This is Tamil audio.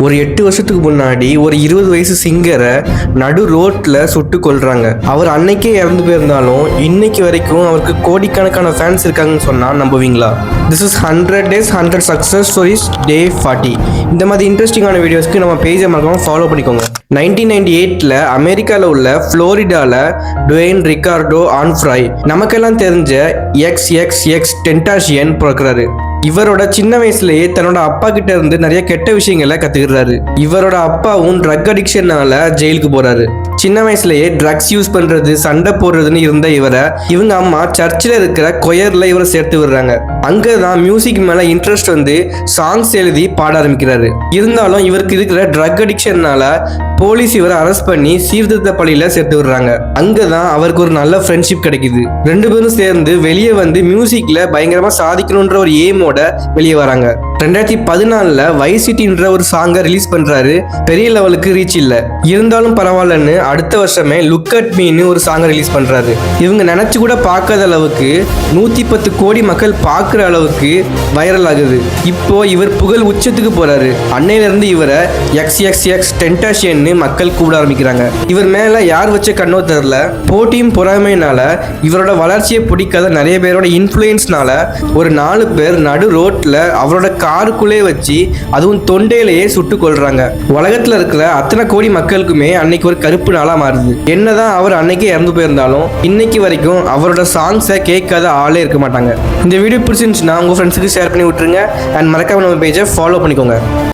ஒரு 8 வருஷத்துக்கு முன்னாடி ஒரு 20 வயசு சிங்கரை நடு ரோட்ல சுட்டு கொல்றாங்க. அவர் அன்னைக்கே இறந்து போயிருந்தாலும் இன்னைக்கு வரைக்கும் அவருக்கு கோடிக்கணக்கான ஃபேன்ஸ் இருக்காங்கன்னு சொன்னா நம்புவீங்களா? This is 100 days 100 success stories day 40. இந்த மாதிரி இன்ட்ரெஸ்டிங்கான வீடியோஸ்க்கு நம்ம பேஜை மறக்காம ஃபாலோ பண்ணிக்கோங்க. 1998ல அமெரிக்காவில் உள்ள புளோரிடால டுவேன் ரிகார்டோ ஆன்ஃப்ராய் நமக்கெல்லாம் தெரிஞ்ச XXX டென்டாஷியன் பிறக்கிறாரு. இவரோட சின்ன வயசுலயே தன்னோட அப்பா கிட்ட இருந்து நிறைய கெட்ட விஷயங்களை கத்துக்கிறாரு. இவரோட அப்பாவும் ட்ரக் அடிக்ஷனால ஜெயிலுக்கு போறாரு. சின்ன வயசுலயே ட்ரக்ஸ் யூஸ் பண்றது, சண்டை போடுறதுன்னு இருந்த இவரை இவங்க அம்மா சர்ச்சில் இருக்கிற கொயர்ல இவரை சேர்த்து விடுறாங்க. அங்கதான் மியூசிக் மேல இன்ட்ரெஸ்ட் வந்து சாங்ஸ் எழுதி பாட ஆரம்பிக்கிறாரு. இருந்தாலும் இவருக்கு இருக்கிற ட்ரக் அடிக்ஷனால போலீஸ் இவரை அரெஸ்ட் பண்ணி சீர்திருத்த பள்ளியில சேர்த்து விடுறாங்க. அங்கதான் அவருக்கு ஒரு நல்ல ஃப்ரெண்ட்ஷிப் கிடைக்குது. ரெண்டு பேரும் சேர்ந்து வெளியே வந்து மியூசிக்ல பயங்கரமா சாதிக்கணும்ன்ற ஒரு எய்மோட வெளியே வராங்க. 2014ல வைஸ் சிட்டின்ற ஒரு சாங்கை ரிலீஸ் பண்றாரு. பெரிய லெவலுக்கு ரீச் இல்ல, இருந்தாலும் பரவாயில்லன்னு அடுத்த வருஷமே லுக் அட் மீன்னு ஒரு சாங்கை ரிலீஸ் பண்றாரு. இவங்க நினைச்சு கூட பார்க்காத அளவுக்கு 110 கோடி மக்கள் பார்க்குற அளவுக்கு வைரல் ஆகுது. இப்போ இவர் புகழ் உச்சத்துக்கு போறாரு. அன்னையில இருந்து இவரை XXX டென்டாஷியன்னு மக்கள் கூப்பிட ஆரம்பிக்கிறாங்க. இவர் மேல யார் வச்ச கண்ணோ தெரியல. போட்டியும் பொறாமையினால இவரோட வளர்ச்சியை பிடிக்காத நிறைய பேரோட இன்ஃப்ளூயன்ஸ்னால ஒரு 4 பேர் நடு ரோட்ல அவரோட காருக்குள்ளே வச்சு அதுவும் தொண்டையிலேயே சுட்டு கொள்றாங்க. உலகத்துல இருக்கிற அத்தனை கோடி மக்களுக்குமே அன்னைக்கு ஒரு கருப்பு நாளா மாறுது. என்னதான் அவர் அன்னைக்கே இறந்து போயிருந்தாலும் இன்னைக்கு வரைக்கும் அவரோட சாங்ஸை கேட்காத ஆளே இருக்க மாட்டாங்க. இந்த வீடியோ பிடிச்சிருந்துச்சுன்னா உங்க ஃப்ரெண்ட்ஸுக்கு ஷேர் பண்ணி விட்டுருங்க. அண்ட் மறக்காம நம்ம பேஜை ஃபாலோ பண்ணிக்கோங்க.